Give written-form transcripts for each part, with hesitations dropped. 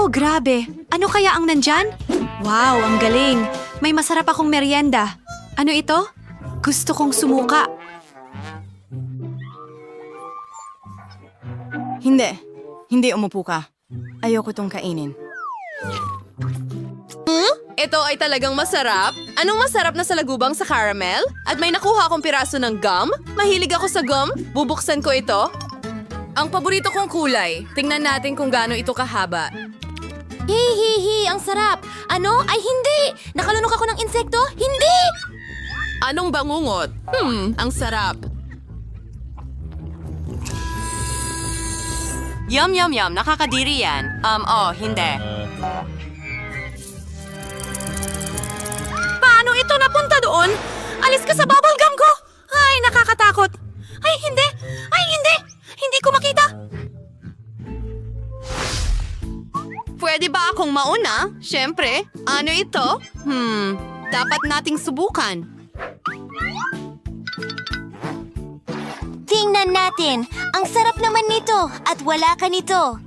Oh, grabe. Ano kaya ang nandyan? Wow, ang galing. May masarap akong merienda. Ano ito? Gusto kong sumuka. Hindi. Hindi umupo ka. Ayoko tong kainin. Ito ay talagang masarap. Anong masarap na salagubang sa caramel? At may nakuha akong piraso ng gum. Mahilig ako sa gum. Bubuksan ko ito. Ang paborito kong kulay. Tingnan natin kung gaano ito kahaba. Hihihi, ang sarap. Ano? Ay, hindi! Nakalunok ako ng insekto? Hindi! Anong bangungot? Ang sarap. Yum, yum, yum. Nakakadiri yan. Hindi. Paano ito napunta doon? Alis ka sa bubble gum ko! Ay, nakakatakot. Ay, hindi! Ay, hindi! Hindi ko makita! Pwede ba akong mauna? Siyempre. Ano ito? Dapat nating subukan. Tingnan natin. Ang sarap naman nito at wala ka nito.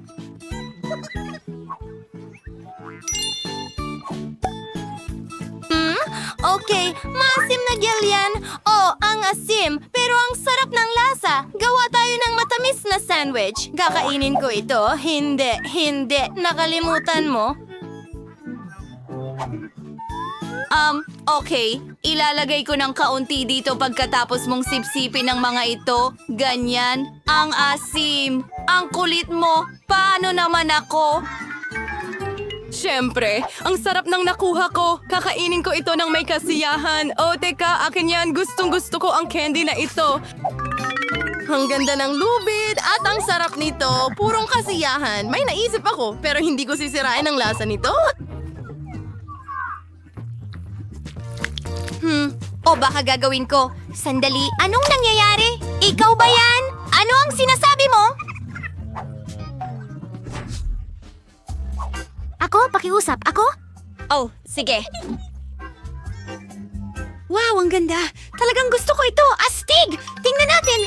Okay, maasim na gel yan. Oh, ang asim. Pero ang sarap ng lasa. Gawa tayo ng matamis na sandwich. Kakainin ko ito. Hindi, hindi. Nakalimutan mo. Okay. Ilalagay ko ng kaunti dito pagkatapos mong sipsipin ng mga ito. Ganyan. Ang asim. Ang kulit mo. Paano naman ako? Siyempre, ang sarap ng nakuha ko. Kakainin ko ito ng may kasiyahan. Oh, teka, akin yan. Gustong-gusto ko ang candy na ito. Ang ganda ng lubid at ang sarap nito. Purong kasiyahan. May naisip ako, pero hindi ko sisirain ang lasa nito. O baka gagawin ko. Sandali, anong nangyayari? Ikaw ba yan? Ano ang sinasabi mo? Ako? Pakiusap? Ako? Oh, sige. Wow, ang ganda. Talagang gusto ko ito. Astig! Tingnan natin.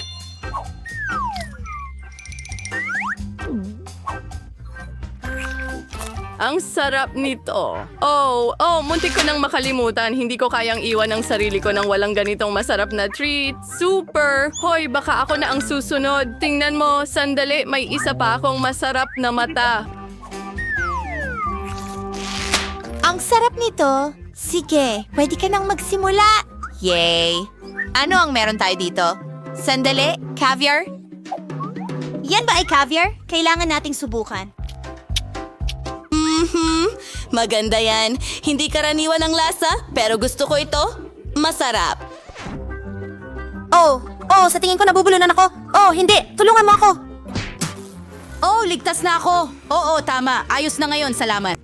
Ang sarap nito. Muntik ko nang makalimutan. Hindi ko kayang iwan ang sarili ko nang walang ganitong masarap na treat. Super! Hoy, baka ako na ang susunod. Tingnan mo, sandali, may isa pa akong masarap na mata. Ang sarap nito. Sige, pwede ka nang magsimula. Yay! Ano ang meron tayo dito? Sandali, caviar? Yan ba ay caviar? Kailangan nating subukan. Maganda yan. Hindi karaniwan ang lasa, pero gusto ko ito. Masarap. Oh, sa tingin ko nabubulunan ako. Oh, hindi. Tulungan mo ako. Oh, ligtas na ako. Oo, tama. Ayos na ngayon. Salamat.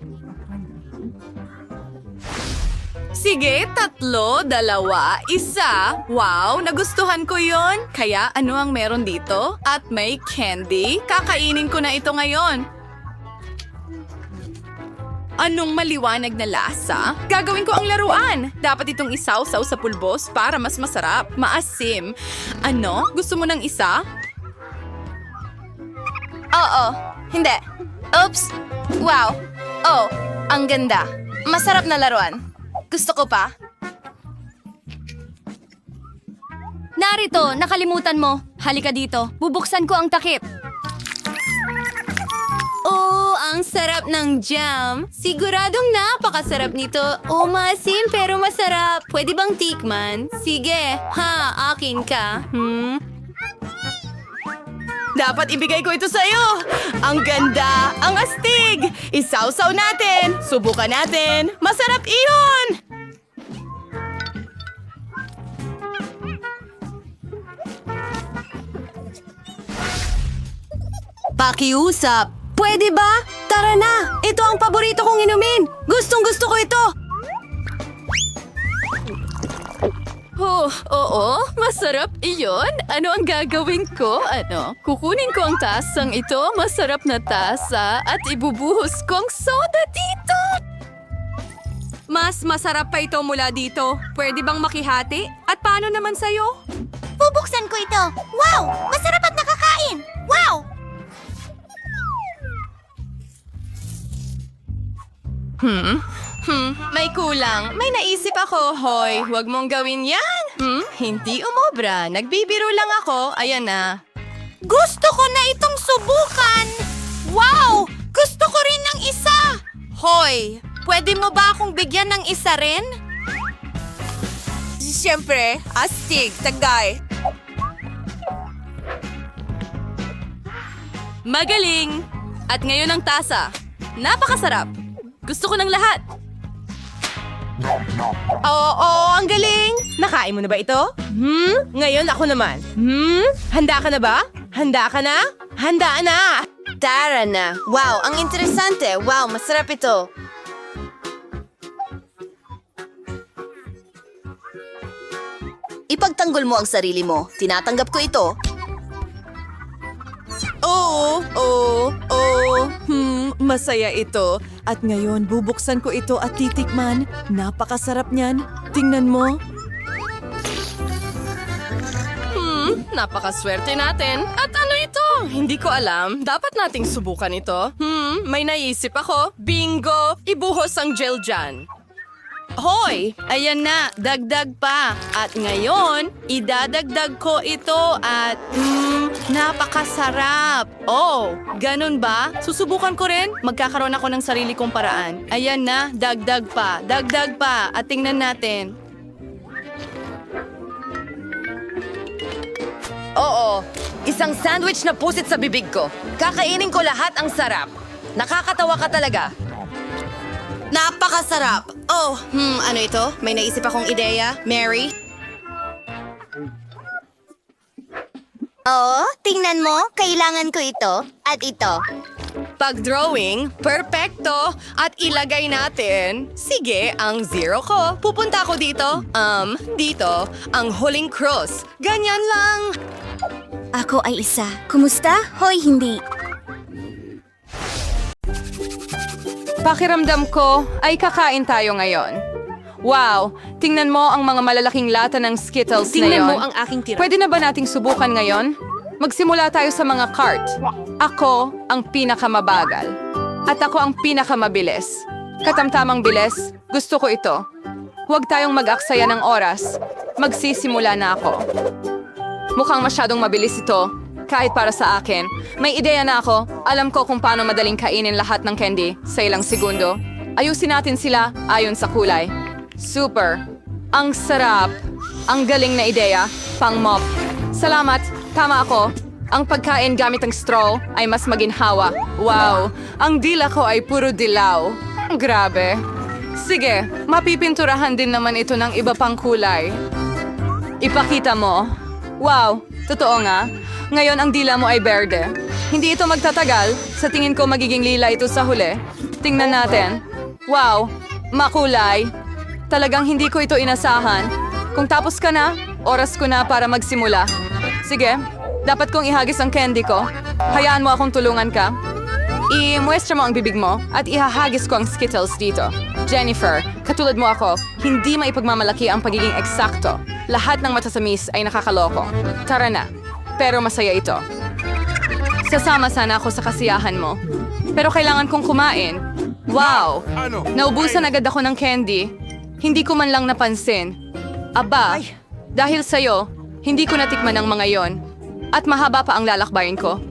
Sige, 3, 2, 1. Wow, nagustuhan ko yon. Kaya ano ang meron dito? At may candy. Kakainin ko na ito ngayon. Anong maliwanag na lasa? Gagawin ko ang laruan. Dapat itong isawsaw sa pulbos para mas masarap. Maasim. Ano? Gusto mo ng isa? Oo, hindi. Oops. Wow. Oh, ang ganda. Masarap na laruan. Gusto ko pa. Narito, nakalimutan mo. Halika dito. Bubuksan ko ang takip. Oh, ang sarap ng jam. Siguradong napakasarap nito. Oh, maasim pero masarap. Pwede bang tikman? Sige. Ha, akin ka. Dapat ibigay ko ito sa'yo. Ang ganda, ang astig. Isawsaw natin. Subukan natin. Masarap iyon. Pakiusap. Pwede ba? Tara na. Ito ang paborito kong inumin. Gustong-gusto ko ito. Oo, masarap iyon. Ano ang gagawin ko? Kukunin ko ang tasang ito, masarap na tasa, at ibubuhos kong soda dito. Mas masarap pa ito mula dito. Pwede bang makihati? At paano naman sa'yo? Bubuksan ko ito. Wow! Masarap at nakakain! Wow! May kulang. May naisip ako, Hoy. Huwag mong gawin yan. Hindi umobra. Nagbibiro lang ako. Ayan na. Gusto ko na itong subukan! Wow! Gusto ko rin ng isa! Hoy, pwede mo ba akong bigyan ng isa rin? Siyempre, astig, tagay. Magaling! At ngayon ang tasa. Napakasarap. Gusto ko ng lahat. Oo, ang galing! Nakain mo na ba ito? Ngayon ako naman. Handa ka na ba? Handa ka na? Handa na! Tara na. Wow, ang interesante. Wow, masarap ito. Ipagtanggol mo ang sarili mo. Tinatanggap ko ito. Masaya ito. At ngayon, bubuksan ko ito at titikman. Napakasarap niyan. Tingnan mo. Napakaswerte natin. At ano ito? Hindi ko alam. Dapat nating subukan ito. May naisip ako. Bingo! Ibuhos ang gel dyan. Hoy! Ayan na, dagdag pa. At ngayon, idadagdag ko ito at napakasarap. Oh, ganun ba? Susubukan ko rin. Magkakaroon ako ng sarili kong paraan. Ayan na, dagdag pa. Dagdag pa. At tingnan natin. Oo, isang sandwich na pusit sa bibig ko. Kakainin ko lahat ang sarap. Nakakatawa ka talaga. Napakasarap! Oh, ano ito? May naisip akong ideya. Mary? Oo, tingnan mo. Kailangan ko ito at ito. Pag-drawing, perfecto. At ilagay natin, sige, ang zero ko. Pupunta ako dito. Dito, ang huling cross. Ganyan lang. Ako ay isa. Kumusta? Hoy, hindi. Pakiramdam ko ay kakain tayo ngayon. Wow, tingnan mo ang mga malalaking lata ng Skittles na Tingnan yon. mo ang aking tira. Pwede na ba nating subukan ngayon? Magsimula tayo sa mga cart. Ako ang pinakamabagal. At ako ang pinakamabilis. Katamtamang bilis, gusto ko ito. Huwag tayong mag-aksaya ng oras. Magsisimula na ako. Mukhang masyadong mabilis ito. Kahit para sa akin. May ideya na ako. Alam ko kung paano madaling kainin lahat ng candy sa ilang segundo. Ayusin natin sila ayon sa kulay. Super. Ang sarap. Ang galing na ideya. Pang-mop. Salamat. Tama ako. Ang pagkain gamit ang straw ay mas maginhawa. Wow. Ang dila ko ay puro dilaw. Grabe. Sige, mapipinturahan din naman ito ng iba pang kulay. Ipakita mo. Wow, totoo nga. Ngayon ang dila mo ay berde. Hindi ito magtatagal. Sa tingin ko magiging lila ito sa huli. Tingnan natin. Wow, makulay. Talagang hindi ko ito inasahan. Kung tapos ka na, oras ko na para magsimula. Sige, dapat kong ihagis ang candy ko. Hayaan mo akong tulungan ka. I-muestra mo ang bibig mo at ihahagis ko ang Skittles dito. Jennifer, katulad mo ako, hindi maipagmamalaki ang pagiging eksakto. Lahat ng matasamis ay nakakaloko. Tara na. Pero masaya ito. Sasama sana ako sa kasiyahan mo. Pero kailangan kong kumain. Wow! Naubusan agad ako ng candy. Hindi ko man lang napansin. Aba, dahil sa'yo, hindi ko natikman ang mga yon. At mahaba pa ang lalakbayin ko.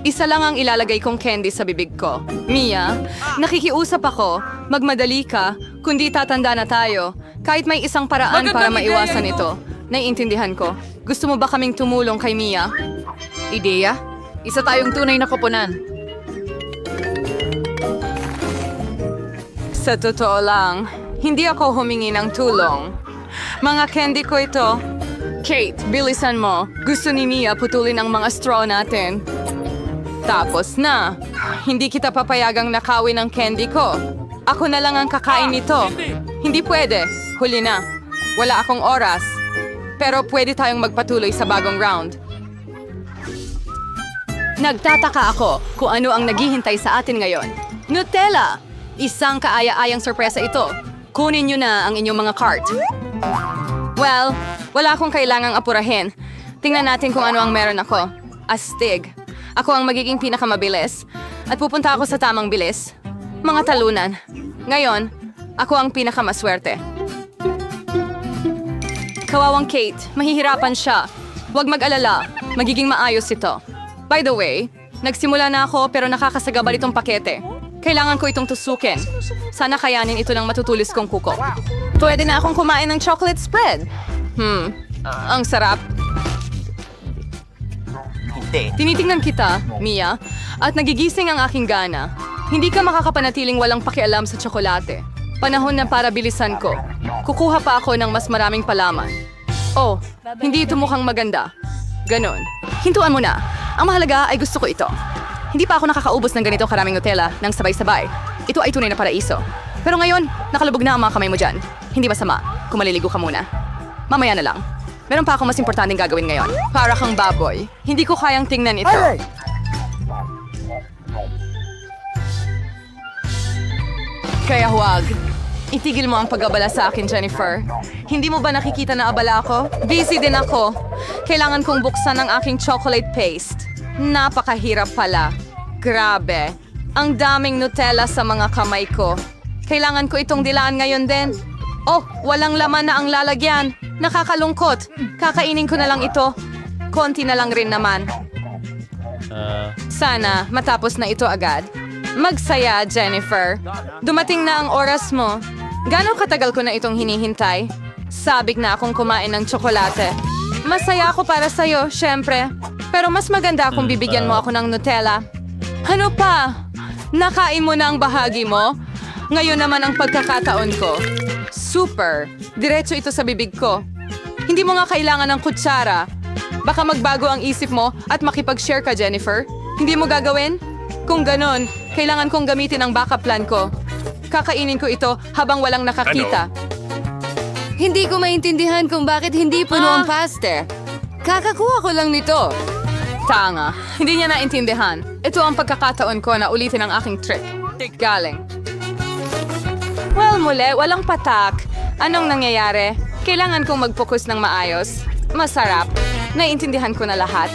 Isa lang ang ilalagay kong candy sa bibig ko. Mia, nakikiusap ako. Magmadali ka, kundi tatanda na tayo. Kahit may isang paraan para maiwasan ito. Naiintindihan ko. Gusto mo ba kaming tumulong kay Mia? Ideya? Isa tayong tunay na koponan. Sa totoo lang, hindi ako humingi ng tulong. Mga candy ko ito. Kate, bilisan mo. Gusto ni Mia putulin ang mga straw natin. Tapos na. Hindi kita papayagang nakawin ang candy ko. Ako na lang ang kakain nito. Hindi pwede. Huli na. Wala akong oras. Pero pwede tayong magpatuloy sa bagong round. Nagtataka ako kung ano ang naghihintay sa atin ngayon. Nutella! Isang kaaya-ayang sorpresa ito. Kunin nyo na ang inyong mga cart. Well, wala akong kailangang apurahin. Tingnan natin kung ano ang meron ako. Astig. Ako ang magiging pinakamabilis. At pupunta ako sa tamang bilis. Mga talunan. Ngayon, ako ang pinakamaswerte. Kawawang Kate, mahihirapan siya. Huwag mag-alala, magiging maayos ito. By the way, nagsimula na ako pero nakakasagabal itong pakete. Kailangan ko itong tusukin. Sana kayanin ito ng matutulis kong kuko. Pwede na akong kumain ng chocolate spread. Ang sarap. Tinitingnan kita, Mia, at nagigising ang aking gana. Hindi ka makakapanatiling walang pakialam sa tsokolate. Panahon na para bilisan ko. Kukuha pa ako ng mas maraming palaman. Oh, hindi ito mukhang maganda. Ganon. Hintuan mo na. Ang mahalaga ay gusto ko ito. Hindi pa ako nakakaubos ng ganito karaming Nutella ng sabay-sabay. Ito ay tunay na paraiso. Pero ngayon, nakalubog na ang mga kamay mo dyan. Hindi masama kung maliligo ka muna. Mamaya na lang. Meron pa akong mas importanteng gagawin ngayon. Para kang baboy. Hindi ko kayang tingnan ito. Kaya huwag. Itigil mo ang pag-abala sa akin, Jennifer. Hindi mo ba nakikita na abala ako? Busy din ako. Kailangan kong buksan ang aking chocolate paste. Napakahirap pala. Grabe. Ang daming Nutella sa mga kamay ko. Kailangan ko itong dilaan ngayon din. Oh, walang laman na ang lalagyan. Nakakalungkot. Kakainin ko na lang ito. Konti na lang rin naman. Sana matapos na ito agad. Magsaya, Jennifer. Dumating na ang oras mo. Gano'ng katagal ko na itong hinihintay? Sabik na akong kumain ng tsokolate. Masaya ako para sa'yo, syempre. Pero mas maganda kung bibigyan mo ako ng Nutella. Ano pa? Nakain mo na ang bahagi mo? Ngayon naman ang pagkakataon ko. Super! Diretso ito sa bibig ko. Hindi mo nga kailangan ng kutsara. Baka magbago ang isip mo at makipag-share ka, Jennifer. Hindi mo gagawin? Kung ganon, kailangan kong gamitin ang backup plan ko. Kakainin ko ito habang walang nakakita. Hindi ko maintindihan kung bakit hindi puno ang paste. Kakakuha ko lang nito. Tanga. Hindi niya naintindihan. Ito ang pagkakataon ko na ulitin ang aking trick. Galing. Well, muli, walang patak. Anong nangyayari? Kailangan kong mag-focus ng maayos. Masarap. Naiintindihan ko na lahat.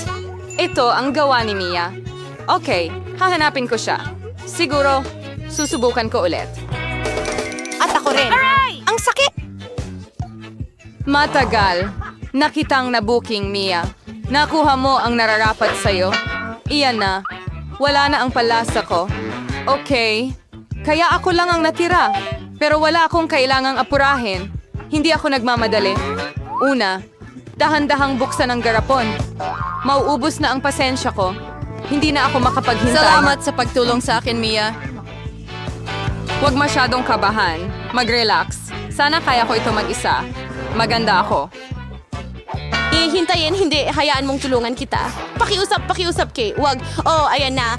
Ito ang gawa ni Mia. Okay, hahanapin ko siya. Siguro, susubukan ko ulit. At ako rin. Ang sakit! Matagal. Nakitang na-booking, Mia. Nakuha mo ang nararapat sa'yo. Iyan na. Wala na ang palasa ko. Okay. Kaya ako lang ang natira. Pero wala akong kailangang apurahin. Hindi ako nagmamadali. Una, dahan-dahang buksan ang garapon. Mauubos na ang pasensya ko. Hindi na ako makapaghintay. Salamat sa pagtulong sa akin, Mia. Huwag masyadong kabahan. Mag-relax. Sana kaya ko ito mag-isa. Maganda ako. Hintayin, hindi. Hayaan mong tulungan kita. Pakiusap, Kay. Wag. Oh, ayan na.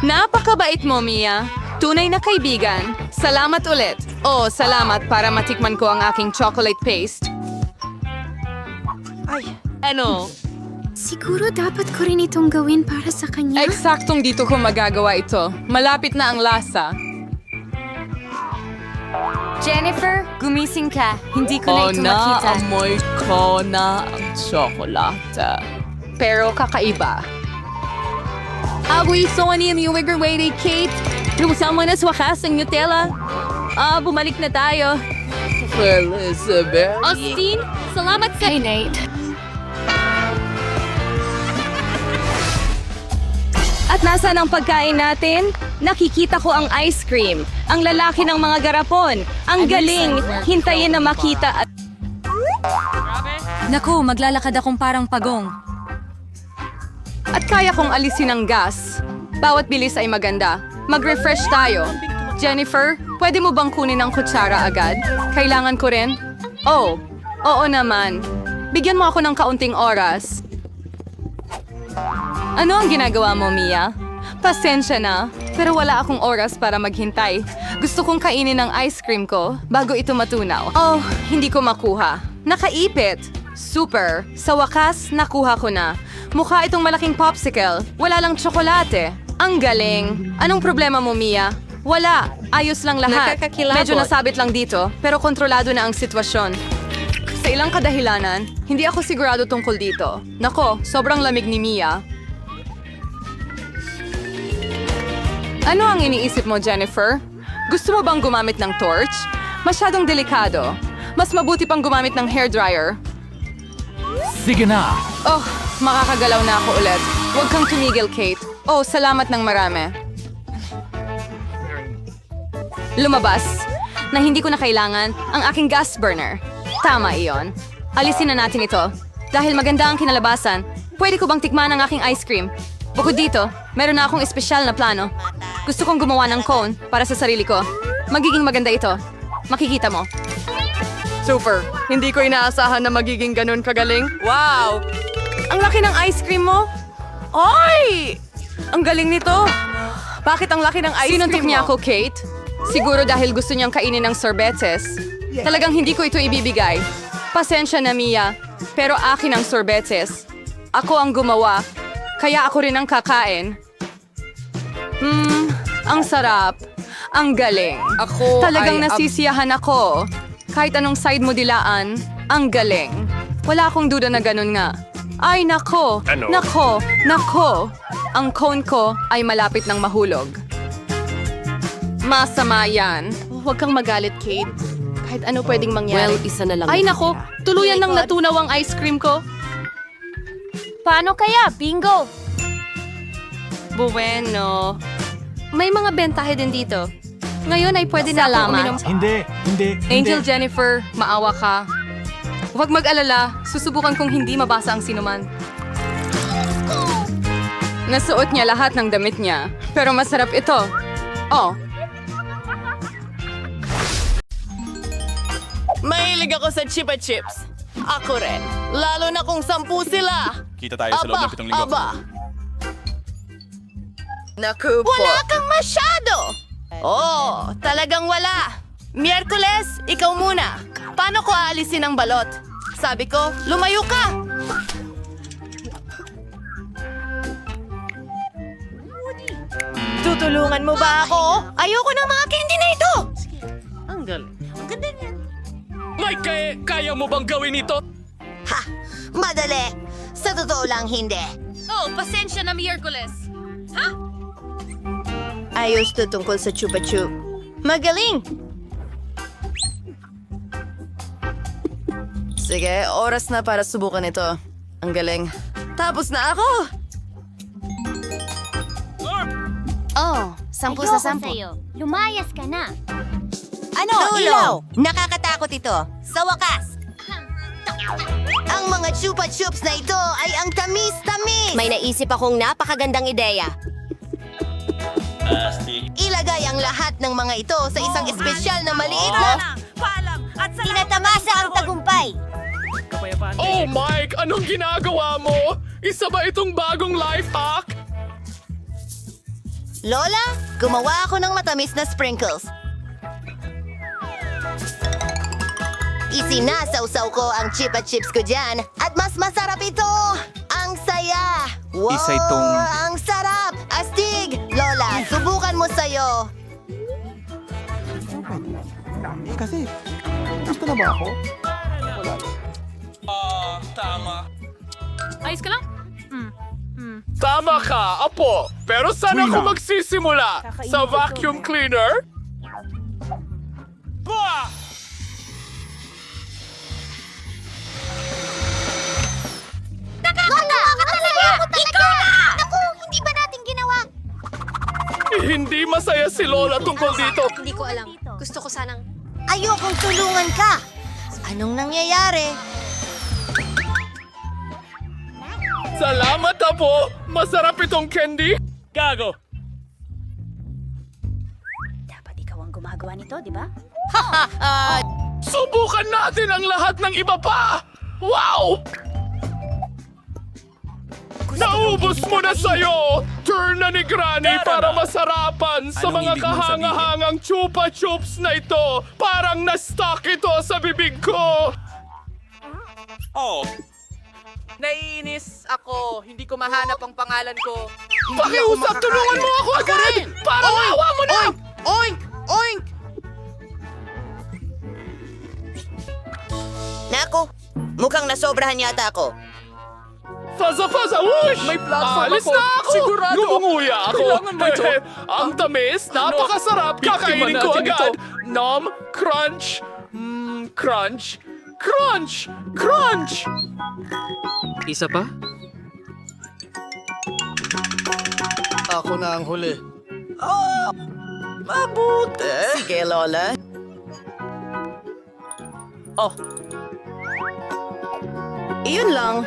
Napakabait mo, Mia. Tunay na kaibigan. Salamat ulit. Oh, salamat para matikman ko ang aking chocolate paste. Ano? Siguro dapat ko rin itong gawin para sa kanya. Eksaktong dito ko magagawa ito. Malapit na ang lasa. Jennifer, gumising ka. Hindi ko na ito makita. Amoy ko na ang tsokolate. Pero kakaiba. Agoy, so ani yung wigger way Kate. Lumusang mo na sa wakas ang Nutella. Bumalik na tayo. Elizabeth. Austin, salamat sa... Hey, Nate. At nasaan ang pagkain natin? Nakikita ko ang ice cream. Ang lalaki ng mga garapon. Ang galing. Hintayin na makita at... Naku, maglalakad akong parang pagong. At kaya kong alisin ang gas. Bawat bilis ay maganda. Mag-refresh tayo. Jennifer, pwede mo bang kunin ang kutsara agad? Kailangan ko rin? Oh, oo naman. Bigyan mo ako ng kaunting oras. Ano ang ginagawa mo, Mia? Pasensya na, pero wala akong oras para maghintay. Gusto kong kainin ang ice cream ko bago ito matunaw. Oh, hindi ko makuha. Nakaipit. Super. Sa wakas, nakuha ko na. Mukha itong malaking popsicle. Wala lang tsokolate. Ang galing. Anong problema mo, Mia? Wala. Ayos lang lahat. Nakakakilabot. Medyo nasabit lang dito, pero kontrolado na ang sitwasyon. Sa ilang kadahilanan, hindi ako sigurado tungkol dito. Nako, sobrang lamig ni Mia. Ano ang iniisip mo, Jennifer? Gusto mo bang gumamit ng torch? Masyadong delikado. Mas mabuti pang gumamit ng hairdryer. Sige na! Oh, makakagalaw na ako ulit. Huwag kang tumigil, Kate. Oh, salamat ng marami. Lumabas na hindi ko na kailangan ang aking gas burner. Tama iyon. Alisin na natin ito. Dahil maganda ang kinalabasan, pwede ko bang tikman ang aking ice cream? Bukod dito, meron na akong espesyal na plano. Gusto kong gumawa ng cone para sa sarili ko. Magiging maganda ito. Makikita mo. Super. Hindi ko inaasahan na magiging ganun kagaling. Wow! Ang laki ng ice cream mo. Oy! Ang galing nito. Bakit ang laki ng ice cream mo? Sinuntok niya ako, Kate. Siguro dahil gusto niyang kainin ng sorbetes. Talagang hindi ko ito ibibigay. Pasensya na, Mia. Pero akin ang sorbetes. Ako ang gumawa. Kaya ako rin ang kakain. Ang sarap. Ang galing. Talagang nasisiyahan ako. Kahit anong side mo dilaan, ang galing. Wala akong duda na ganun nga. Ay, nako. Nako. Ang cone ko ay malapit ng mahulog. Masama yan. Huwag kang magalit, Kate. Kahit ano pwedeng mangyari. isa na lang. Ay, nako. Tuluyan nang natunaw ang ice cream ko. Paano kaya? Bingo! Bueno. May mga bentahe din dito. Ngayon ay pwede na akong uminom. Hindi. Angel Jennifer, maawa ka. Huwag mag-alala, susubukan kong hindi mabasa ang sinuman. Nasuot niya lahat ng damit niya, pero masarap ito. Oh. Mahilig ako sa Chupa Chips. Ako rin. Lalo na kung 10 sila. Kita tayo sa loob ng 7 linggo. Naku po. Wala kang masyado. Oh, talagang wala. Miyerkules, ikaw muna. Paano ko aalisin ang balot? Sabi ko, lumayo ka. Tutulungan mo ba ako? Ayoko ng mga candy na ito. Ang galing. Ang ganda niyan. Mike, kaya mo bang gawin ito? Ha! Madali! Sa totoo lang, hindi. Oh, pasensya na Miyerkules. Ayos to tungkol sa Chupa Chup. Magaling! Sige, oras na para subukan ito. Ang galing. Tapos na ako! Oh, 10 sa 10. Lumayas ka na. Ano? Ilaw! Nakakatakot ito. Sa wakas. Ang mga Chupa Chups na ito ay ang tamis-tamis! May naisip akong napakagandang ideya. Ilagay ang lahat ng mga ito sa isang espesyal na maliit na... Tinatamasa ang tagumpay! Oh, Mike! Anong ginagawa mo? Isa ba itong bagong life hack? Lola, gumawa ako ng matamis na sprinkles. Isinasawsaw ko ang Chupa Chips ko dyan at mas masarap ito! Ang saya! Wow! Isa itong- Ang sarap! Astig! Lola, subukan mo sa'yo! Ayos ka lang? Tama ka, Apo. Pero saan ako magsisimula? Sa vacuum cleaner? Bah! Lola! Ikaw na! Naku, hindi ba natin ginawa? Hindi masaya si Lola tungkol dito. Hindi ko alam. Gusto ko sanang... Ayokong tulungan ka! Anong nangyayari? Salamat, Apo. Masarap itong candy. Gago. Dapat ikaw ang gumagawa nito, di ba? Subukan natin ang lahat ng iba pa. Wow! Naubos mo na sa'yo! Turn na ni Granny para masarapan sa mga kahangahangang Chupa Chups na ito. Parang na-stuck ito sa bibig ko. Naiinis ako. Hindi ko mahanap ang pangalan ko. Pakiusap, tulungan mo ako agad! Parang awa mo na! Oink! Oink! Naku, mukhang nasobrahan yata ako. Faza, whoosh! May platform Alis ako. na ako! Sigurado! Lumunguya ako! Kailangan mo ito. Ang tamis, napakasarap! Kakainin ko natin agad! ito. Nom, crunch! Crunch! Crunch! Crunch! Isa pa? Ako na ang huli. Mabuti. Sige, Lola. Oh. Iyon lang.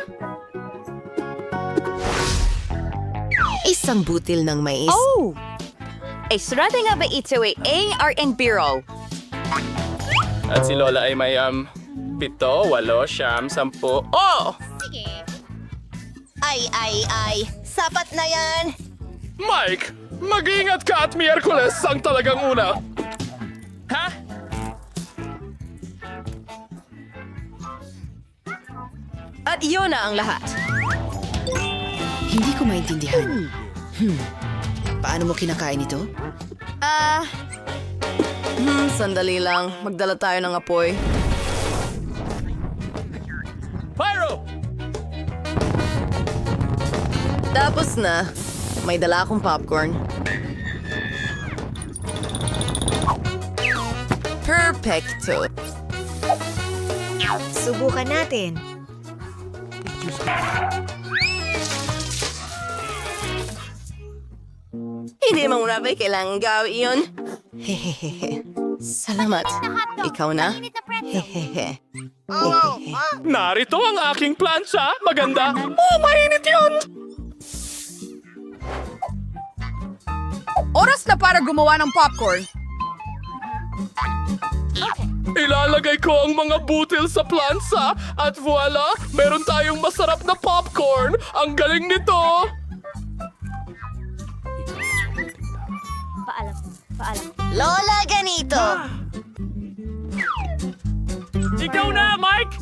Isang butil ng mais. Oh! Ay, sarado nga ba ito ang R&B Bureau? At si Lola ay may 7, 8, 9, 10. Oh! Ay. Sapat na yan. Mike, mag-iingat ka at Miyerkules ang talagang una. Ha? At iyon na ang lahat. Hindi ko maintindihan. Paano mo kinakain ito? Sandali lang. Magdala tayo ng apoy. Pyro! Tapos na. May dala akong popcorn. Perfecto. Subukan natin. Hindi mo muna ba kailangan gawin yun? Hehehe. Salamat. Ikaw na? Hehehe. Narito ang aking plancha. Maganda. Oh, mainit yun! Oras na para gumawa ng popcorn. Ilalagay ko ang mga butil sa plansa at voila, meron tayong masarap na popcorn. Ang galing nito! Lola, ganito. Ikaw na, Mike!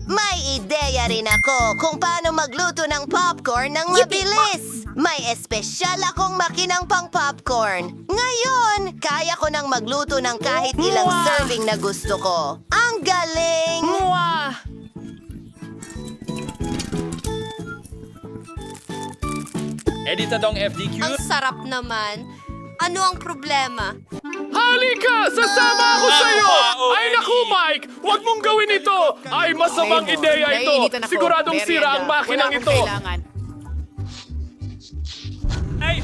May ideya rin ako kung paano magluto ng popcorn ng mabilis. May espesyal akong makinang pang popcorn. Ngayon, kaya ko nang magluto ng kahit ilang serving na gusto ko. Ang galing! Editadong FDQ. Ang sarap naman. Ano ang problema? Halika! Sasama ako sa'yo! Ay naku, Mike! Huwag mong gawin ito! Ay, masamang ideya ito! Siguradong sira ang makinang ito! Ay!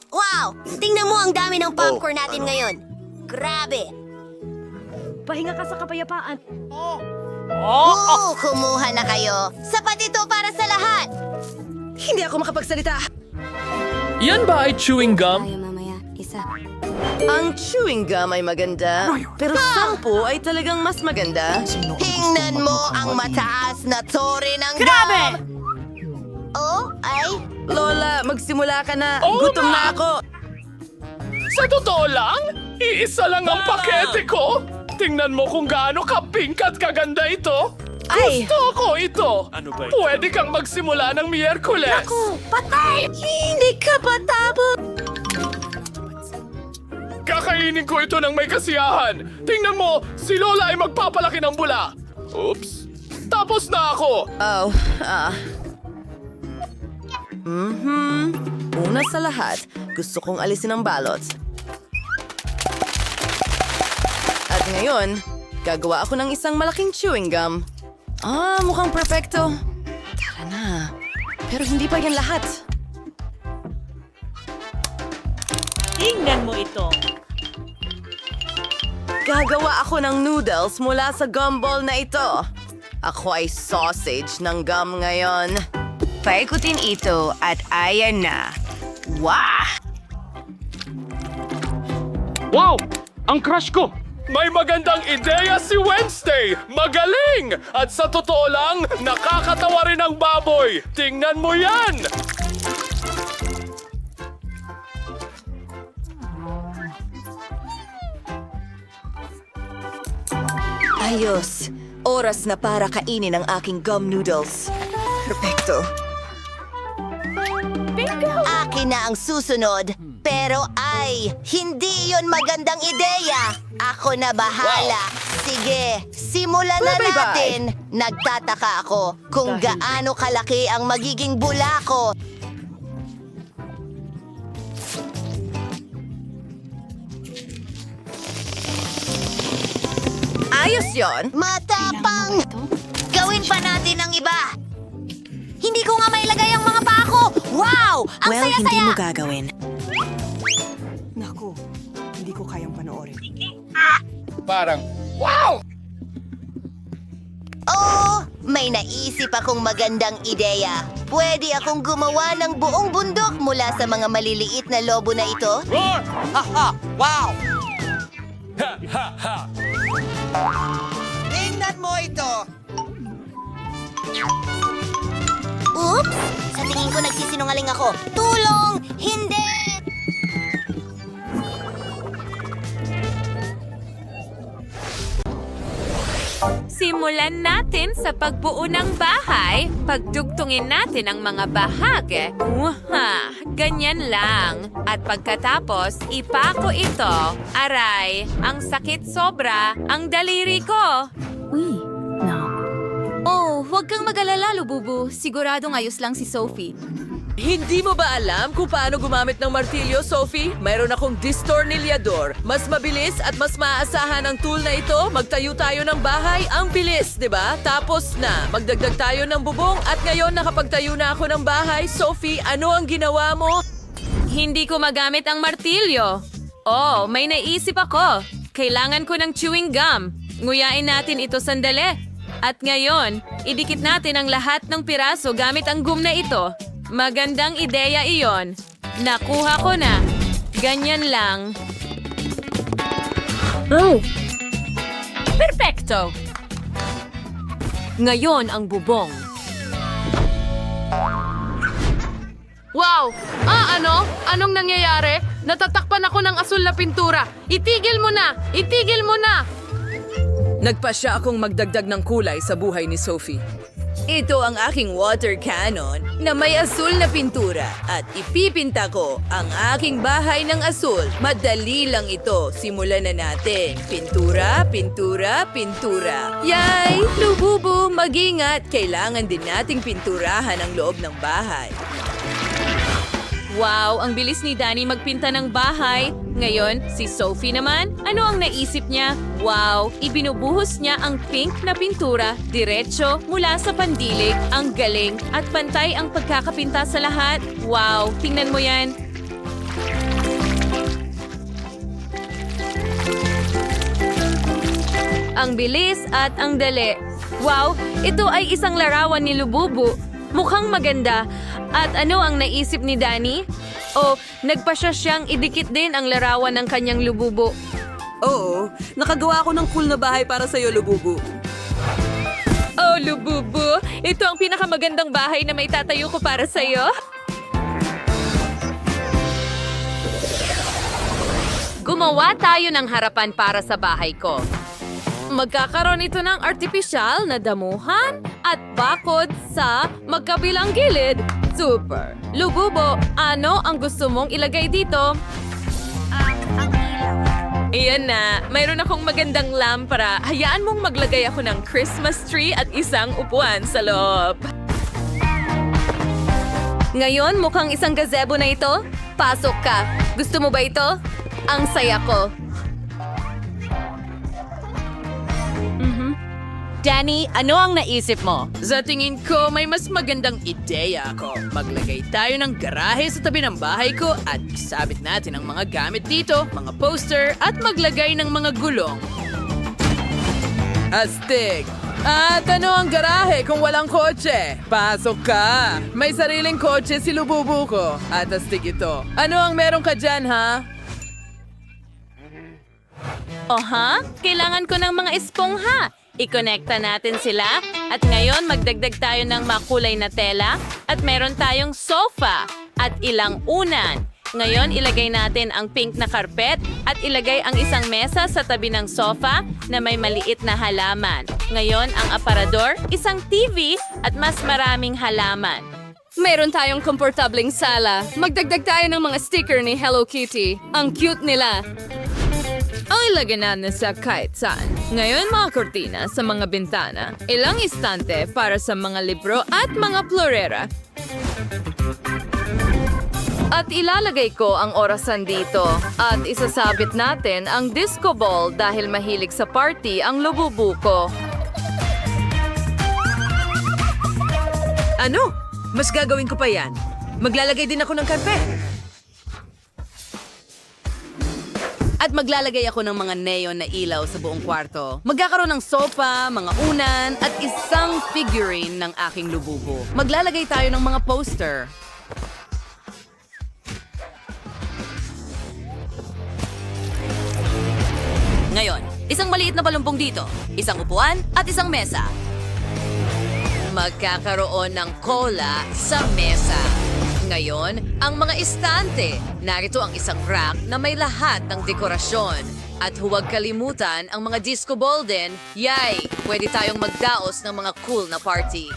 Wow! Tingnan mo ang dami ng popcorn natin ngayon. Grabe! Pahinga ka sa kapayapaan. Kumuha na kayo. Sapat ito para sa lahat. Hindi ako makapagsalita. Yan ba ay chewing gum? Ang chewing gum ay maganda, pero 10 ay talagang mas maganda. Tingnan mo ang mataas na tore ng Grabe! Oh, ay... Lola, magsimula ka na. Oo Gutom nga. na ako. Sa totoo lang, iisa lang ang pakete ko. Tingnan mo kung gaano ka-pink at kaganda ito. Ay. Gusto ko ito. Pwede kang magsimula ng Miyerkules. Patay! Hindi ka patapos! Kakainin ko ito ng may kasiyahan. Tingnan mo, si Lola ay magpapalaki ng bula. Oops. Tapos na ako. Una sa lahat, gusto kong alisin ang balot. At ngayon, gagawa ako ng isang malaking chewing gum. Mukhang perfecto. Tara na. Pero hindi pa yan lahat. Tingnan mo ito. Gagawa ako ng noodles mula sa gumball na ito. Ako ay sausage ng gum ngayon. Paikutin ito at ayan na. Wow! Wow! Ang crush ko! May magandang ideya si Wednesday! Magaling! At sa totoo lang, nakakatawa rin ang baboy! Tingnan mo yan! Ayos. Oras na para kainin ang aking gum noodles. Perfecto. Akin na ang susunod. Pero ay, hindi yon magandang ideya. Ako na bahala. Sige, simulan na natin. Nagtataka ako kung gaano kalaki ang magiging bula ko. Ayos yon. Matapang! Gawin pa natin ang iba. Hindi ko nga mailagay ang mga paa ko. Wow! Ang saya-saya! gagawin. Parang, wow! Oh, may naisip akong magandang ideya. Pwede akong gumawa ng buong bundok mula sa mga maliliit na lobo na ito. Tingnan mo ito! Oops! Sa tingin ko nagsisinungaling ako. Tulong! Hindi! Simulan natin sa pagbuo ng bahay. Pagdugtungin natin ang mga bahagi. Ganyan lang. At pagkatapos, ipako ito. Aray, ang sakit sobra. Ang daliri ko. Oh, huwag kang mag-alala, Lububu. Siguradong ayos lang si Sophie. Hindi mo ba alam kung paano gumamit ng martilyo, Sophie? Mayroon akong distornilyador. Mas mabilis at mas maaasahan ang tool na ito. Magtayo tayo ng bahay. Ang bilis, di ba? Tapos na. Magdagdag tayo ng bubong at ngayon nakapagtayo na ako ng bahay. Sophie, ano ang ginawa mo? Hindi ko magamit ang martilyo. Oh, may naisip ako. Kailangan ko ng chewing gum. Nguyain natin ito sandali. At ngayon, idikit natin ang lahat ng piraso gamit ang gum na ito. Magandang ideya iyon. Nakuha ko na. Ganyan lang. Oh! Perfecto! Ngayon ang bubong. Wow! Ano? Anong nangyayari? Natatakpan ako ng asul na pintura. Itigil mo na! Itigil mo na! Nagpasya akong magdagdag ng kulay sa buhay ni Sophie. Ito ang aking water cannon na may asul na pintura at ipipinta ko ang aking bahay ng asul. Madali lang ito. Simulan na natin. Pintura, pintura, pintura. Yay! Lububu, mag-ingat. Kailangan din nating pinturahan ang loob ng bahay. Wow, ang bilis ni Danny magpinta ng bahay. Ngayon, si Sophie naman, ano ang naisip niya? Wow, ibinubuhos niya ang pink na pintura diretso mula sa pandilig. Ang galing at pantay ang pagkakapinta sa lahat. Wow, tingnan mo yan. Ang bilis at ang dali. Wow, ito ay isang larawan ni Lububu. Mukhang maganda. At ano ang naisip ni Danny? O, nagpasya siyang idikit din ang larawan ng kanyang Lububu. Oo, nakagawa ako ng cool na bahay para sa'yo, Lububu. Oh, Lububu! Ito ang pinakamagandang bahay na may tatayo ko para sa'yo. Gumawa tayo ng harapan para sa bahay ko. Magkakaroon ito ng artipisyal na damuhan at bakod sa magkabilang gilid. Super! Lububo, ano ang gusto mong ilagay dito? Ang ilaw. Iyan na, mayroon akong magandang lampara. Hayaan mong maglagay ako ng Christmas tree at isang upuan sa loob. Ngayon, mukhang isang gazebo na ito. Pasok ka. Gusto mo ba ito? Ang saya ko. Danny, ano ang naisip mo? Sa tingin ko, may mas magandang ideya ako. Maglagay tayo ng garahe sa tabi ng bahay ko at isabit natin ang mga gamit dito, mga poster, at maglagay ng mga gulong. Astig! At ano ang garahe kung walang kotse? Pasok ka! May sariling kotse si Lububu ko. At astig ito. Ano ang meron ka dyan, ha? Oha, kailangan ko ng mga espongha. I-connecta natin sila at ngayon magdagdag tayo ng makulay na tela at meron tayong sofa at ilang unan. Ngayon ilagay natin ang pink na karpet at ilagay ang isang mesa sa tabi ng sofa na may maliit na halaman. Ngayon ang aparador, isang TV at mas maraming halaman. Meron tayong komportableng sala. Magdagdag tayo ng mga sticker ni Hello Kitty. Ang cute nila. ang ilaganan na sa kahit saan. Ngayon mga kortina sa mga bintana, ilang istante para sa mga libro at mga florera. At ilalagay ko ang orasan dito at isasabit natin ang disco ball dahil mahilig sa party ang lububu ko. Ano? Mas gagawin ko pa yan. Maglalagay din ako ng karpe. At maglalagay ako ng mga neon na ilaw sa buong kwarto. Magkakaroon ng sofa, mga unan, at isang figurine ng aking lububo. Maglalagay tayo ng mga poster. Ngayon, isang maliit na balumpong dito, isang upuan at isang mesa. Magkakaroon ng cola sa mesa. Ngayon, ang mga istante. Narito ang isang rack na may lahat ng dekorasyon. At huwag kalimutan ang mga disco ball din. Yay! Pwede tayong magdaos ng mga cool na party.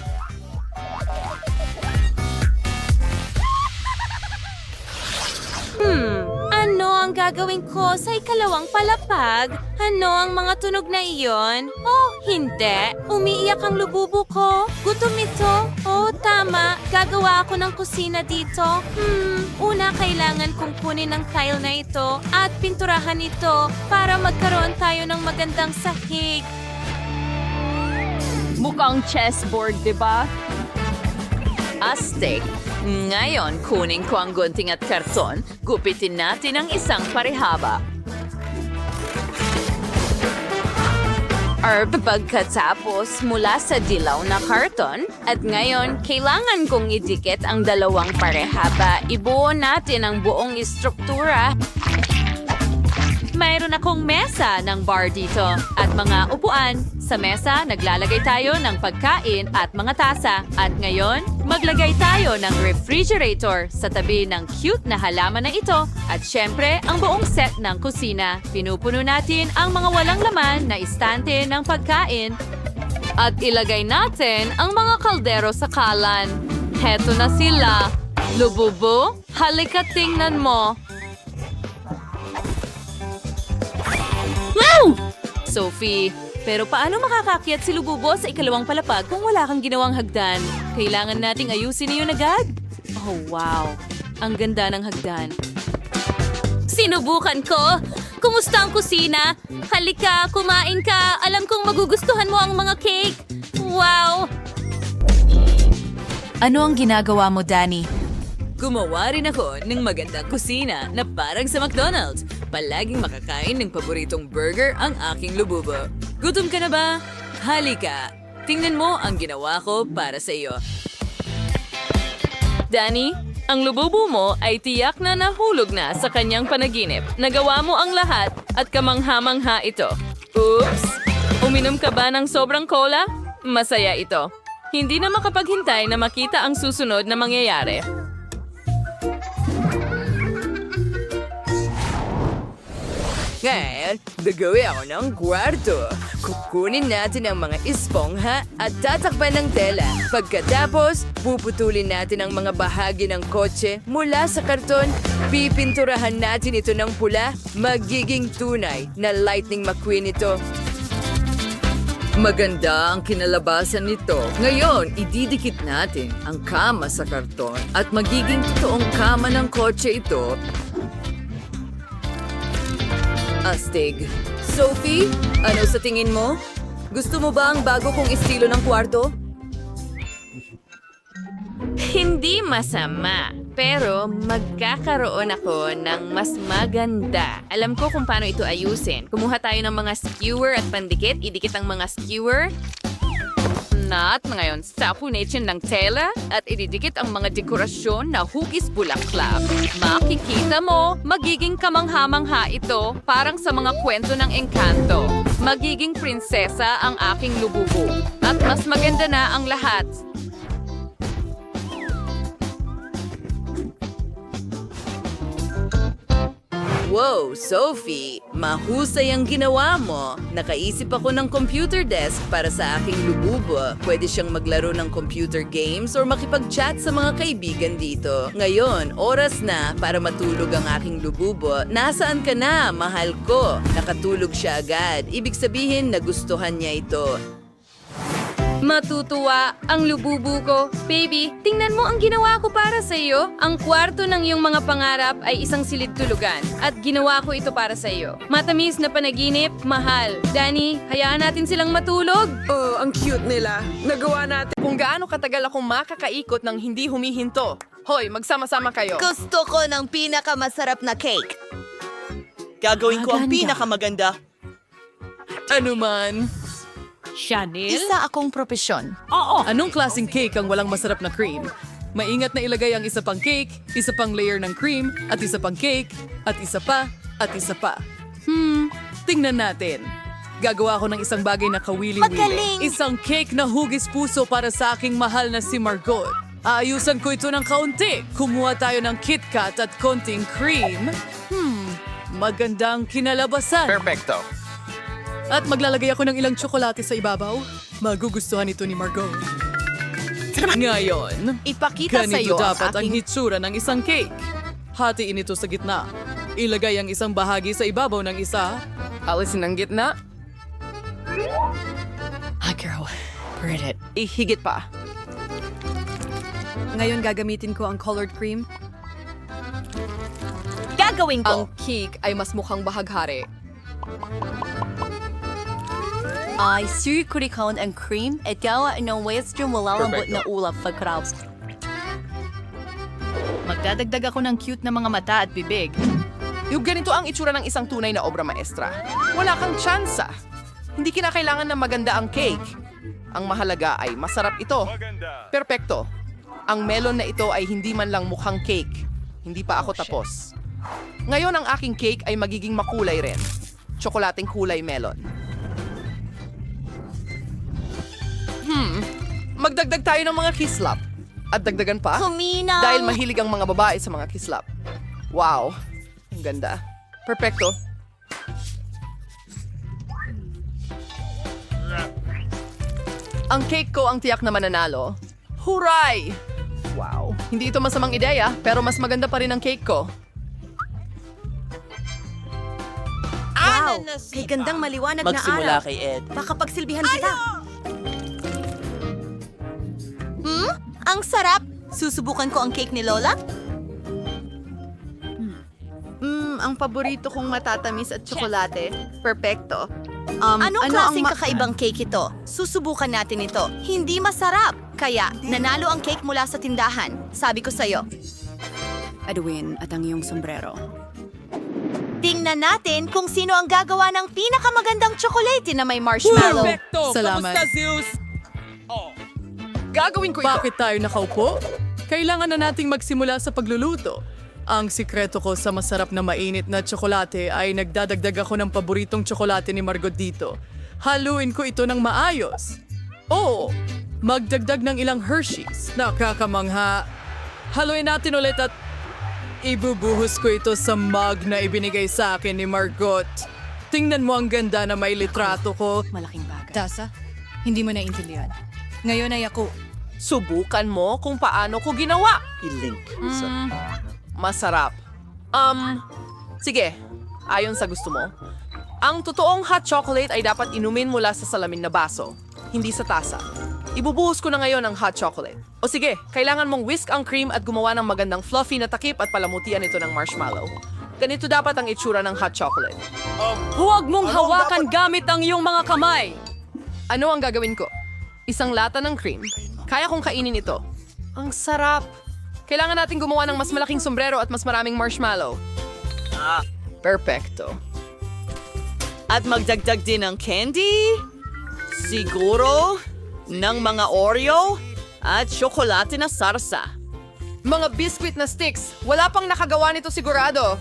Ano ang gagawin ko sa ikalawang palapag? Ano ang mga tunog na iyon? Oh, hindi. Umiiyak ang lububo ko. Gutom ito. Oh, tama. Gagawa ako ng kusina dito. Una, kailangan kong kunin ang tile na ito at pinturahan ito para magkaroon tayo ng magandang sahig. Mukhang chessboard, di ba? Astig. Ngayon, kunin ko ang gunting at karton. Gupitin natin ang isang parehaba. Pagkatapos mula sa dilaw na karton, at ngayon, kailangan kong idikit ang dalawang parehaba. Ibuo natin ang buong istruktura. Mayroon akong mesa ng bar dito at mga upuan. Sa mesa, naglalagay tayo ng pagkain at mga tasa. At ngayon, maglagay tayo ng refrigerator sa tabi ng cute na halaman na ito. At syempre, ang buong set ng kusina. Pinupuno natin ang mga walang laman na istante ng pagkain. At ilagay natin ang mga kaldero sa kalan. Heto na sila. Lububo, halika tingnan mo. Sophie, pero paano makakakyat si Lububo sa ikalawang palapag kung wala kang ginawang hagdan? Kailangan nating ayusin iyon agad. Oh, wow. Ang ganda ng hagdan. Sinubukan ko. Kumusta ang kusina? Halika, kumain ka. Alam kong magugustuhan mo ang mga cake. Wow! Ano ang ginagawa mo, Danny? Gumawa rin ako ng magandang kusina na parang sa McDonald's. Palaging makakain ng paboritong burger ang aking lububo. Gutom ka na ba? Halika! Tingnan mo ang ginawa ko para sa iyo. Danny, ang lububo mo ay tiyak na nahulog na sa kanyang panaginip. Nagawa mo ang lahat at kamangha-mangha ito. Oops! Uminom ka ba ng sobrang cola? Masaya ito. Hindi na makapaghintay na makita ang susunod na mangyayari. Ngayon, gagawin ako ng kwarto. Kukunin natin ang mga espongha at tatakpan ng tela. Pagkatapos, puputulin natin ang mga bahagi ng kotse mula sa karton. Pipinturahan natin ito ng pula. Magiging tunay na Lightning McQueen ito. Maganda ang kinalabasan nito. Ngayon, ididikit natin ang kama sa karton at magiging totoong kama ng kotse ito. Astig. Sophie, ano sa tingin mo? Gusto mo ba ang bago kong estilo ng kwarto? Hindi masama, pero magkakaroon ako ng mas maganda. Alam ko kung paano ito ayusin. Kumuha tayo ng mga skewer at pandikit. Idikit ang mga skewer. At ngayon, sapunin ng tela at ididikit ang mga dekorasyon na hugis bulaklak. Makikita mo, magiging kamangha-mangha ito parang sa mga kwento ng engkanto. Magiging prinsesa ang aking lububo. At mas maganda na ang lahat. Wow, Sophie! Mahusay ang ginawa mo. Nakaisip ako ng computer desk para sa aking lububo. Pwede siyang maglaro ng computer games or makipag-chat sa mga kaibigan dito. Ngayon, oras na para matulog ang aking lububo. Nasaan ka na, mahal ko? Nakatulog siya agad. Ibig sabihin, nagustuhan niya ito. Matutuwa ang lububu ko. Baby, tingnan mo ang ginawa ko para sa iyo. Ang kwarto ng iyong mga pangarap ay isang silid tulugan. At ginawa ko ito para sa iyo. Matamis na panaginip, mahal. Danny, hayaan natin silang matulog. Oh, ang cute nila. Nagawa natin. Kung gaano katagal akong makakaikot ng hindi humihinto. Hoy, magsama-sama kayo. Gusto ko ng pinakamasarap na cake. Gagawin ko ang pinakamaganda. Ano man. Isa akong propesyon. Anong klaseng cake ang walang masarap na cream? Maingat na ilagay ang isa pang cake, isa pang layer ng cream, at isa pang cake, at isa pa, at isa pa. Tingnan natin. Gagawa ko ng isang bagay na kawili-wili. Magaling! Isang cake na hugis puso para sa aking mahal na si Margot. Aayusan ko ito ng kaunti. Kumuha tayo ng KitKat at konting cream. Magandang kinalabasan. Perfecto. At maglalagay ako ng ilang tsokolate sa ibabaw. Magugustuhan ito ni Margot. Ngayon, Ipakita sa iyo ganito ang dapat ang aking... hitsura ng isang cake. Hatiin ito sa gitna. Ilagay ang isang bahagi sa ibabaw ng isa. Alisin ang gitna. Ihigit pa. Ngayon gagamitin ko ang colored cream. Gagawin Ang ko. cake ay mas mukhang bahaghari. Ay, sirkurikon ang cream at gawa ng western malalambot na ulap pagkraus. Magdadagdag ako ng cute na mga mata at bibig. Yung ganito ang itsura ng isang tunay na obra maestra. Wala kang tsansa. Hindi kinakailangan na maganda ang cake. Ang mahalaga ay masarap ito. Perpekto. Ang melon na ito ay hindi man lang mukhang cake. Hindi pa ako tapos. Ngayon ang aking cake ay magiging makulay rin. Tsokolating kulay melon. Magdagdag tayo ng mga kislap. At dagdagan pa, Huminaw! dahil mahilig ang mga babae sa mga kislap. Wow, ang ganda. Perpekto. Ang cake ko ang tiyak na mananalo. Huray! Wow, hindi ito masamang ideya, pero mas maganda pa rin ang cake ko. Wow, kay gandang maliwanag na Magsimula araw. kay Ed. Baka pagsilbihan kita. Ang sarap! Susubukan ko ang cake ni Lola. Ang paborito kong matatamis at tsokolate. Perfecto. Anong klaseng kakaibang cake ito? Susubukan natin ito. Hindi masarap. Kaya, nanalo ang cake mula sa tindahan. Sabi ko sa'yo. Edwin at ang iyong sombrero. Tingnan natin kung sino ang gagawa ng pinakamagandang tsokolate na may marshmallow. Salamat. Gagawin ko ito. Bakit tayo nakaupo? Kailangan na nating magsimula sa pagluluto. Ang sikreto ko sa masarap na mainit na tsokolate ay nagdadagdag ako ng paboritong tsokolate ni Margot dito. Haluin ko ito ng maayos. Oo, magdagdag ng ilang Hershey's. Nakakamangha. Haluin natin ulit at ibubuhos ko ito sa mug na ibinigay sa akin ni Margot. Tingnan mo ang ganda na may litrato ko. Malaking bagay. Tasa, hindi mo naiintindihan. Ngayon ay ako. Subukan mo kung paano ko ginawa. I-link. Masarap. Sige. Ayon sa gusto mo. Ang totoong hot chocolate ay dapat inumin mula sa salamin na baso, hindi sa tasa. Ibubuhos ko na ngayon ang hot chocolate. O sige, kailangan mong whisk ang cream at gumawa ng magandang fluffy na takip at palamutian ito ng marshmallow. Ganito dapat ang itsura ng hot chocolate. Huwag mong hawakan gamit ang iyong mga kamay. Ano ang gagawin ko? Isang lata ng cream. Kaya kong kainin ito. Ang sarap. Kailangan natin gumawa ng mas malaking sombrero at mas maraming marshmallow. Perfecto. At magdagdag din ng candy? Siguro? Ng mga Oreo? At tsokolate na sarsa. Mga biscuit na sticks. Wala pang nakagawa nito sigurado.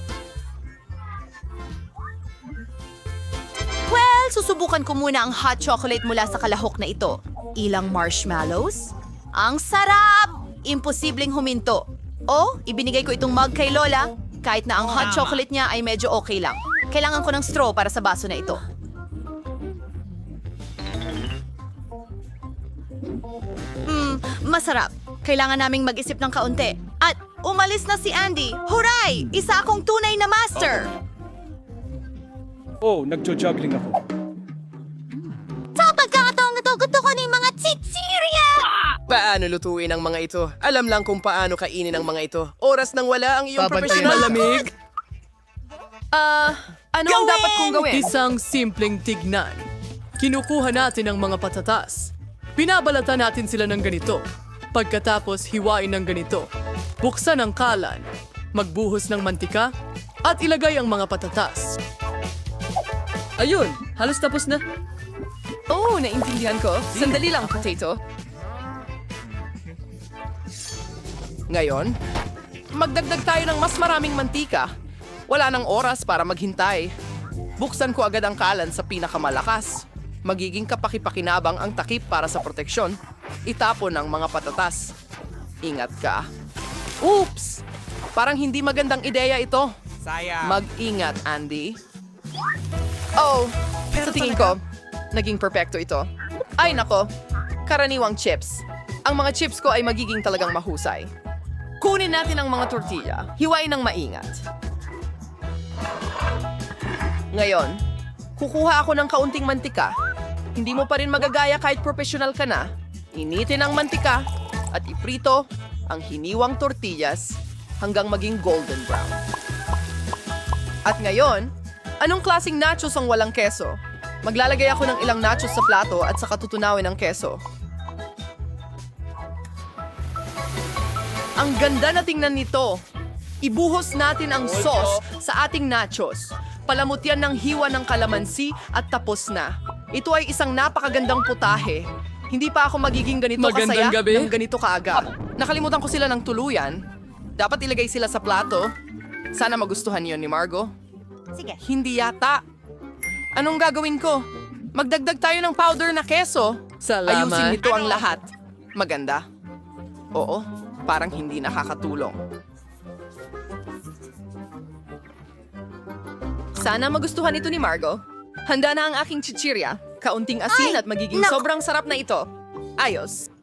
Well, susubukan ko muna ang hot chocolate mula sa kalahok na ito. Ilang marshmallows? Ang sarap! Imposibleng huminto. O, ibinigay ko itong mug kay Lola. kahit na ang hot chocolate niya ay medyo okay lang. Kailangan ko ng straw para sa baso na ito. Masarap. Kailangan naming mag-isip ng kaunti. At umalis na si Andy. Huray! Isa akong tunay na master! Oh, nagjo-juggling ako. Sa pagkakataong ito, gusto ko ng mga chichirya! Paano lutuin ang mga ito? Alam lang kung paano kainin ang mga ito. Oras nang wala ang iyong profesional. Malamig. Ano ang dapat kong gawin? Isang simpleng tignan. Kinukuha natin ang mga patatas. Binabalatan natin sila ng ganito. Pagkatapos hiwain ng ganito. Buksan ang kalan. Magbuhos ng mantika. At ilagay ang mga patatas. Ayun, halos tapos na. Oh, naintindihan ko. Sandali lang, potato. Ngayon, magdagdag tayo ng mas maraming mantika. Wala nang oras para maghintay. Buksan ko agad ang kalan sa pinakamalakas. Magiging kapakipakinabang ang takip para sa proteksyon. Itapon ang mga patatas. Ingat ka. Oops! Parang hindi magandang ideya ito. Mag-ingat, Andy. Oh, sa tingin ko, naging perpekto ito. Ay nako, karaniwang chips. Ang mga chips ko ay magiging talagang mahusay. Kunin natin ang mga tortilla. Hiwain ng maingat. Ngayon, kukuha ako ng kaunting mantika. Hindi mo pa rin magagaya kahit professional ka na. Initin ang mantika at iprito ang hiniwang tortillas hanggang maging golden brown. At ngayon, anong klaseng nachos ang walang keso? Maglalagay ako ng ilang nachos sa plato at saka tutunawin ang keso. Ang ganda na tingnan nito. Ibuhos natin ang sauce sa ating nachos. Palamutyan ng hiwa ng kalamansi at tapos na. Ito ay isang napakagandang putahe. Hindi pa ako magiging ganito Magandang kasaya gabi. ng ganito kaagad. Nakalimutan ko sila ng tuluyan. Dapat ilagay sila sa plato. Sana magustuhan niyo ni Margo. Sige. Hindi yata. Anong gagawin ko? Magdagdag tayo ng powder na keso. Salamat. Ayusin nito ang lahat. Maganda. Oo, parang hindi nakakatulong. Sana magustuhan ito ni Margo. Handa na ang aking chichirya. Kaunting asin at magiging sobrang sarap na ito. Ayos.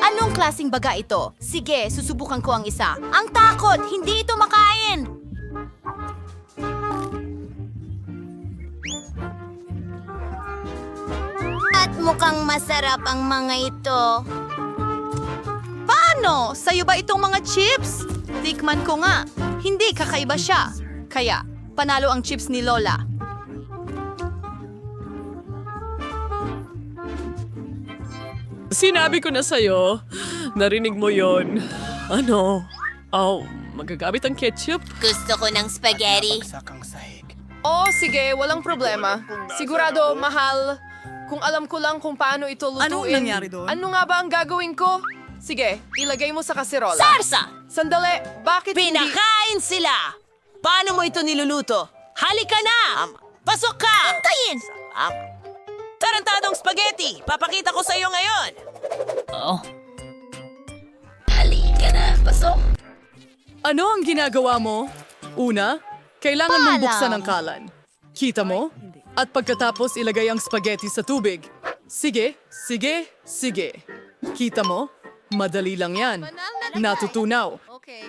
Anong klaseng baga ito? Sige, susubukan ko ang isa. Ang takot! Hindi ito makain! At mukhang masarap ang mga ito. Paano? Sa'yo ba itong mga chips? Tikman ko nga. Hindi, kakaiba siya. Kaya, panalo ang chips ni Lola. Sinabi ko na sa'yo. Narinig mo yon. Ano? Oh, magagamit ang ketchup? Gusto ko ng spaghetti. Oh, sige, walang problema. Sigurado, mahal. Kung alam ko lang kung paano ito lutuin. Anong nangyari doon? Ano nga ba ang gagawin ko? Sige, ilagay mo sa kaserola. Sarsa! Sandali, bakit hindi... Pinakain sila! Paano mo ito niluluto? Halika na! Pasok ka! Tayin! Tarantadong spaghetti! Papakita ko sa iyo ngayon! Ano ang ginagawa mo? Una, kailangan mong buksan ang kalan. Kita mo? At pagkatapos ilagay ang spaghetti sa tubig. Sige, sige, sige. Kita mo? Madali lang yan. Natutunaw. Okay.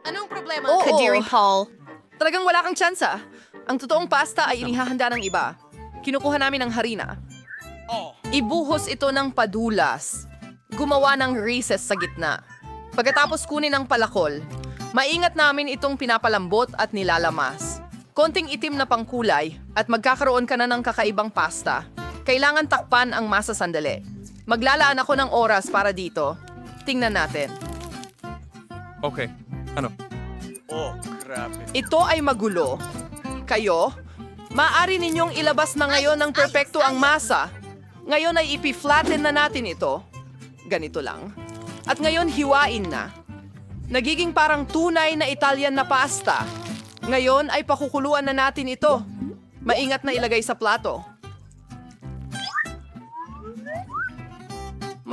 Anong problema? Oo. Kadiri Paul. Talagang wala kang tsansa. Ang totoong pasta ay inihahanda ng iba. Kinukuha namin ang harina. Ibuhos ito ng padulas. Gumawa ng recess sa gitna. Pagkatapos kunin ang palakol, maingat namin itong pinapalambot at nilalamas. Konting itim na pangkulay at magkakaroon ka na ng kakaibang pasta. Kailangan takpan ang masa sandali. Maglalaan ako ng oras para dito. Tingnan natin. Okay. Ano? Ito ay magulo. Kayo, maaari ninyong ilabas na ngayon ng perpekto ang masa. Ngayon ay ipi-flatten na natin ito. Ganito lang. At ngayon hiwain na. Nagiging parang tunay na Italian na pasta. Ngayon ay pakukuluan na natin ito. Maingat na ilagay sa plato.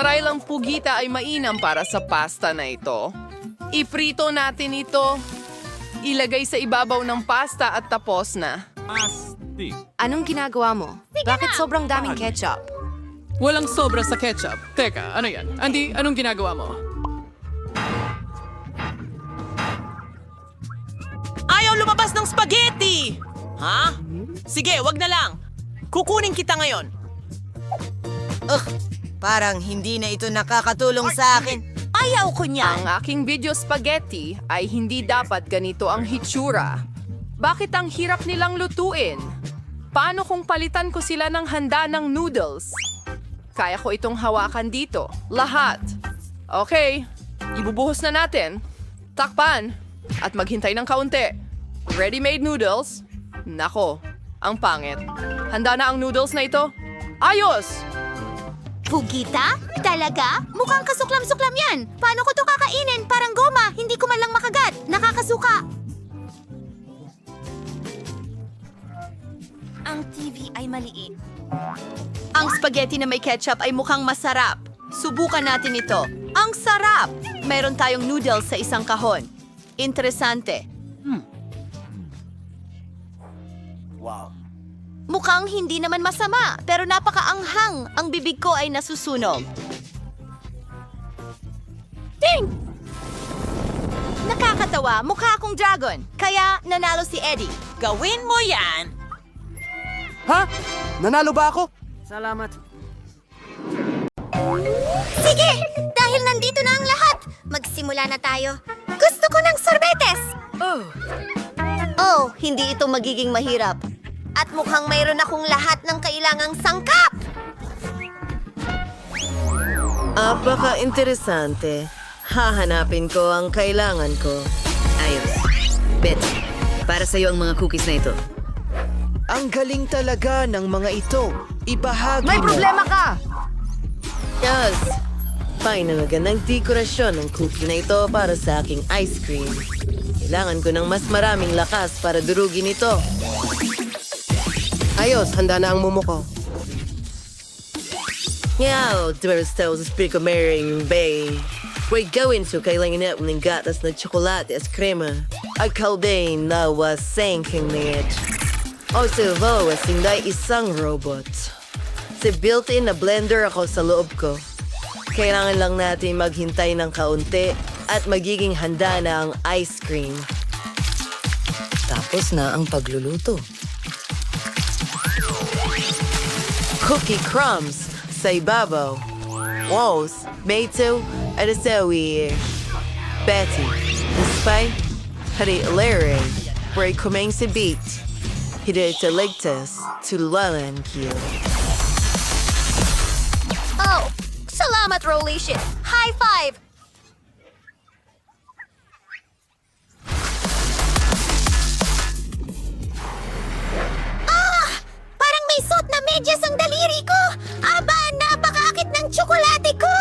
Marahil ang pugita ay mainam para sa pasta na ito. Iprito natin ito. Ilagay sa ibabaw ng pasta at tapos na. Anong ginagawa mo? Bakit sobrang daming ketchup? Walang sobra sa ketchup. Teka, ano yan? Andy, anong ginagawa mo? Ayaw lumabas ng spaghetti! Ha? Sige, wag na lang. Kukunin kita ngayon. Parang hindi na ito nakakatulong sa akin. Ayaw ko niyan. Ang aking video spaghetti ay hindi dapat ganito ang hitsura. Bakit ang hirap nilang lutuin? Paano kung palitan ko sila ng handa ng noodles? Kaya ko itong hawakan dito. Lahat. Okay, ibubuhos na natin. Takpan. At maghintay ng kaunti. Ready-made noodles? Nako, ang pangit. Handa na ang noodles na ito? Ayos! Pugita? Talaga? Mukhang kasuklam-suklam yan. Paano ko to kakainin? Parang goma. Hindi ko man lang makagat. Nakakasuka. Ang TV ay maliit. Ang spaghetti na may ketchup ay mukhang masarap. Subukan natin ito. Ang sarap! Meron tayong noodles sa isang kahon. Interesante. Mukhang hindi naman masama, pero napakaanghang. Ang bibig ko ay nasusunog. Ding! Nakakatawa, mukha akong dragon. Kaya nanalo si Eddie. Gawin mo yan! Ha? Nanalo ba ako? Sige! Dahil nandito na ang lahat, magsimula na tayo. Gusto ko ng sorbetes! Oh, hindi ito magiging mahirap. At mukhang mayroon akong lahat ng kailangang sangkap! Apaka-interesante. Hahanapin ko ang kailangan ko. Ayos. Betty, para sa'yo ang mga cookies na ito. Ang galing talaga ng mga ito. Ibahagi May mo. problema ka! Yes! Fine na magandang dekorasyon ng cookie na ito para sa aking ice cream. Kailangan ko ng mas maraming lakas para durugin ito. Ayos, handa na ang mumo ko. Ngaw, tumaristel sa spiko maring bay. We're going to kailangan natin ng gatas na tsokolate at krema. At kaldain na was sinking net. O silvo was hindi isang robot. Si built-in na blender ako sa loob ko. Kailangan lang natin maghintay ng kaunti at magiging handa na ang ice cream. Tapos na ang pagluluto. Cookie crumbs sa ibabaw. Walls, Beto, at asawi. Betty, despite hari Larry, where kumeng si beat, hindi ito ligtas tulalan kiyo. Oh, salamat, Rolation. High five! Parang may suot na medyas ang daliri ko! Aba, napakaakit ng tsokolate ko!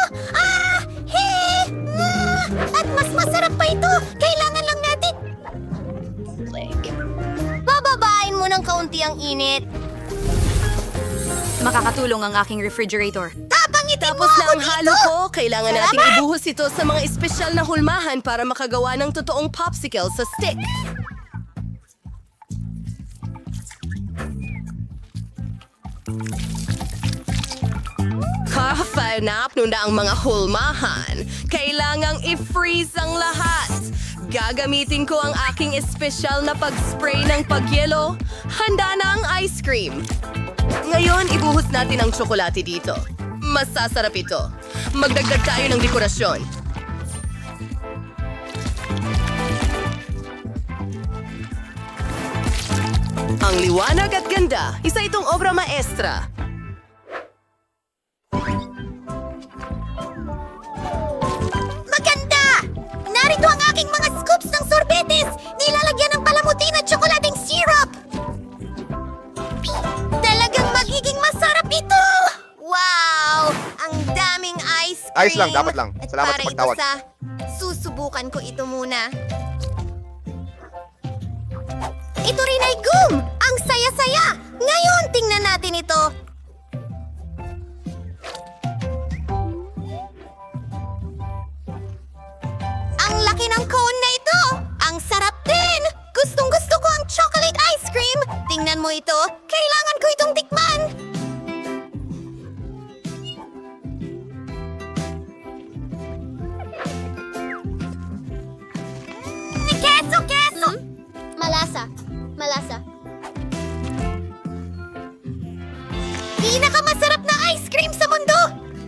At mas masarap pa ito! Kailangan lang natin... Bababain mo ng kaunti ang init. Makakatulong ang aking refrigerator. Tapangitin mo Tapos na ako ang halo dito! ko, kailangan nating Salamat! ibuhos ito sa mga espesyal na hulmahan para makagawa ng totoong popsicle sa stick. Kafanap na ang mga hulmahan. Kailangang i-freeze ang lahat. Gagamitin ko ang aking espesyal na pag-spray ng pagyelo. Handa na ang ice cream. Ngayon, ibuhos natin ang tsokolate dito. Masasarap ito. Magdagdag tayo ng dekorasyon. Ang liwanag at ganda, isa itong obra maestra. Maganda! Narito ang aking mga scoops ng sorbetes! Nilalagyan ng palamuti na tsokolating syrup! Talagang magiging masarap ito! Wow! Ang daming ice cream! Ayos lang, dapat lang. Salamat At sa para pagtawag. ito sa... Susubukan ko ito muna. Ito rin ay gum! Ang saya-saya! Ngayon, tingnan natin ito. mo ito? Kailangan ko itong tikman! Keso! Malasa. Malasa. Pinakamasarap na ice cream sa mundo!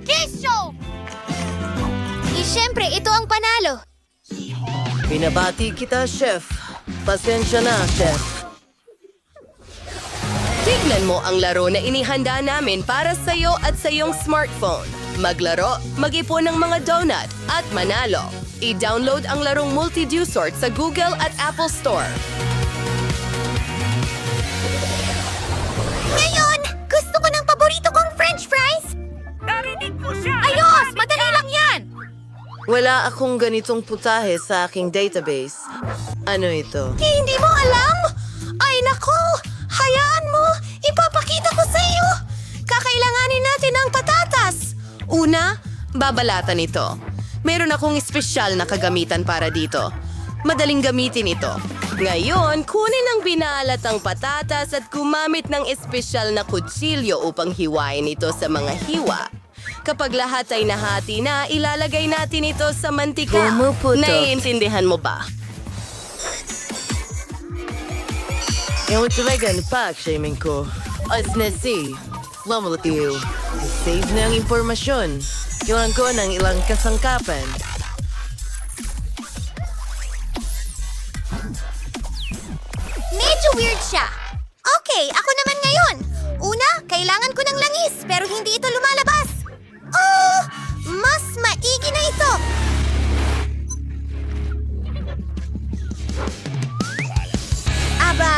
Kesyo! Siyempre, ito ang panalo. Binabati kita, Chef. Pasensya na, Chef. Tignan mo ang laro na inihanda namin para sa iyo at sa iyong smartphone. Maglaro, mag-ipon ng mga donut, at manalo. I-download ang larong Multi-Dew Sort sa Google at Apple Store. Ngayon, gusto ko ng paborito kong French fries. Narinig ko siya! Ayos! Madali lang yan! Wala akong ganitong putahe sa aking database. Ano ito? Hindi mo alam? Ay nako! Hayaan mo! Ipapakita ko sa iyo! Kakailanganin natin ang patatas! Una, babalatan ito. Meron akong espesyal na kagamitan para dito. Madaling gamitin ito. Ngayon, kunin ang binalat ang patatas at gumamit ng espesyal na kutsilyo upang hiwain ito sa mga hiwa. Kapag lahat ay nahati na, ilalagay natin ito sa mantika. Pumuputo. Naiintindihan mo ba? Yung talagang pag-shaming ko. As na si, lamulatiw. Save na ang impormasyon. Iwan ko ng ilang kasangkapan. Medyo weird siya. Okay, ako naman ngayon. Una, kailangan ko ng langis, pero hindi ito lumalabas. Oh, mas maigi na ito. Aba,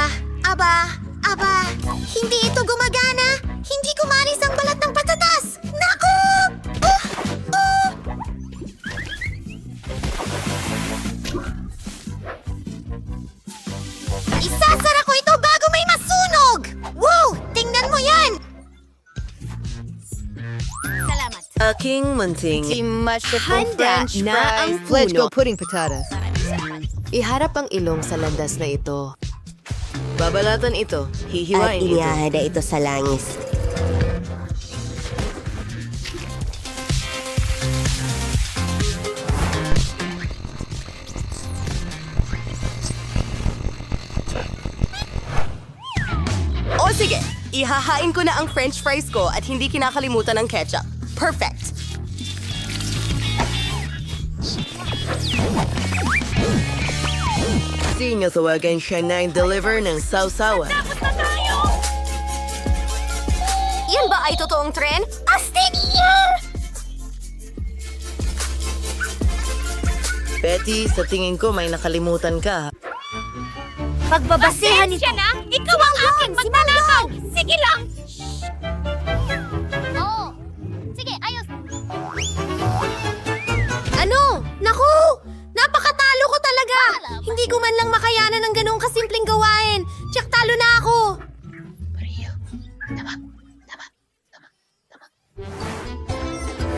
hindi ito gumagana. Hindi kumalis ang balat ng patatas. Naku! Isasara ko ito bago may masunog! Wow! Tingnan mo yan! Salamat. Aking munting Handa na ang Let's go puno. pudding patatas. Iharap ang ilong sa landas na ito. babalatan ito. Hihiwain ito. iniahada ito sa langis. O sige, ihahain ko na ang french fries ko at hindi kinakalimutan ng ketchup. Perfect! Sino tawagan siya na deliver ng sausawan? Yan ba ay totoong trend? Astig! Betty, sa tingin ko may nakalimutan ka. Pagbabasehan ito. na! Ikaw ang aking magnanakaw! Sige lang! Oo. Sige, ayos. Ano? Naku! Napakatalo ko talaga! Hindi ko man lang makayanan ng ganong kasimpleng gawain. Tiyak talo na ako!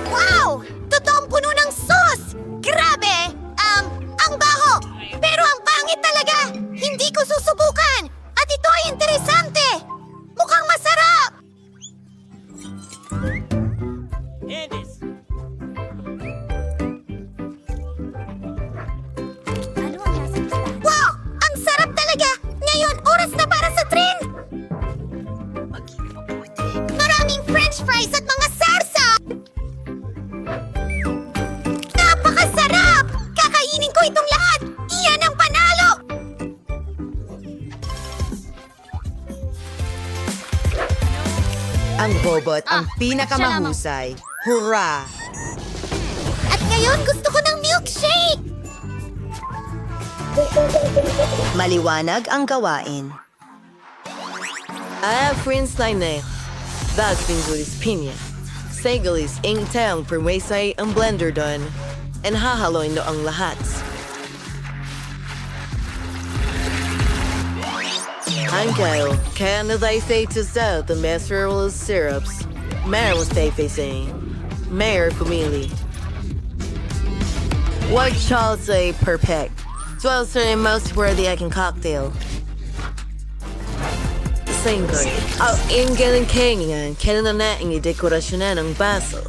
Wow! Totoong puno ng sauce! Grabe! Ang baho! Pero ang pangit talaga! Hindi ko susubukan! At ito ay interesante! Mukhang masarap! Ano ang nasa lista? Wow! Ang sarap talaga! Ngayon, oras na para sa trend! Maraming french fries at mga sarsa! Napakasarap! Kakainin ko itong lahat! Iyan ang panalo! Ang robot ang pinakamahusay. Hurra! At ngayon, gusto ko ng milkshake! Maliwanag ang gawain. Friends na Bag pingulis pinya. Segalis ing taong permesay ang blender doon. And hahaloy no ang lahat. Hangkail, kaya na tayo say to sell the masterless syrups. Mayor was tayo facing. Mayor pumili. What shall say perfect? 12 most worthy I can cocktail. Senggoy. Ang galing kaingan, kailan na ang dekorasyon na ng baso.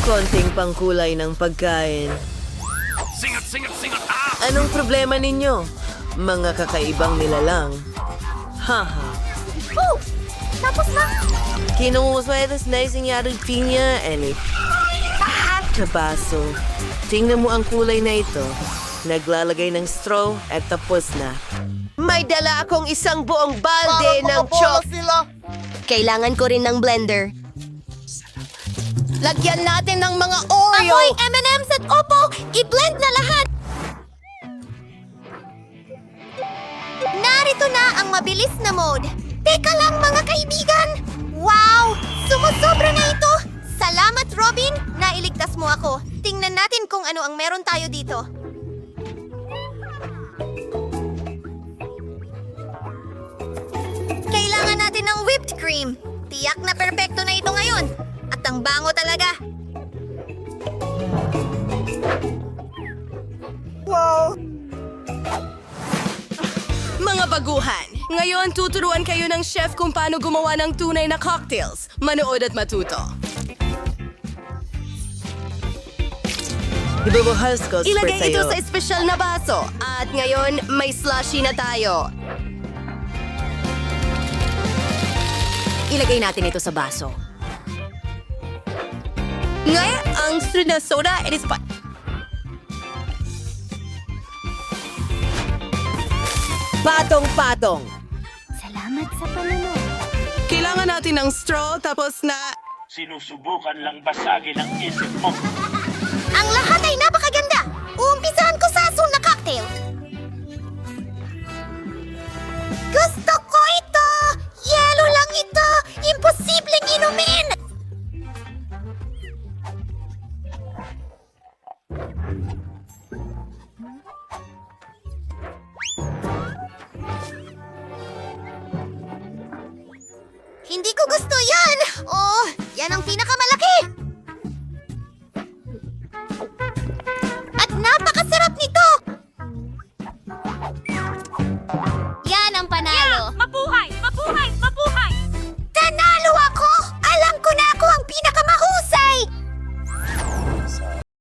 Konting pangkulay ng pagkain. Anong problema ninyo? Mga kakaibang nilalang. Haha. Oh! Tapos na! Kinungswetas na isingyarang pinya, Ellie. Na baso. Tingnan mo ang kulay na ito. Naglalagay ng straw at tapos na. May dala akong isang buong balde ng chok. Kailangan ko rin ng blender. Lagyan natin ng mga Oreo. Amoy M&M's at Opo! I-blend na lahat! Narito na ang mabilis na mode. Teka lang mga kaibigan! Wow! Sumusobra na ito! Salamat, Robin! Nailigtas mo ako. Tingnan natin kung ano ang meron tayo dito. Kailangan natin ng whipped cream. Tiyak na perpekto na ito ngayon. At ang bango talaga. Mga baguhan, ngayon tuturuan kayo ng chef kung paano gumawa ng tunay na cocktails. Manood at matuto. Ibubuhos ko Ilagay sa'yo. ito sa espesyal na baso. At ngayon, may slushy na tayo. Ilagay natin ito sa baso. Ngayon, ang sunod na soda, it is Patong-patong. Salamat sa panunod. Kailangan natin ng straw, tapos na... Sinusubukan lang basagin ang isip mo. Ang lahat ay napakaganda! Uumpisahan ko sa asul na cocktail. Gusto ko ito! Yelo lang ito! Imposibleng inumin! Hindi ko gusto yan! Oh, yan ang pinaka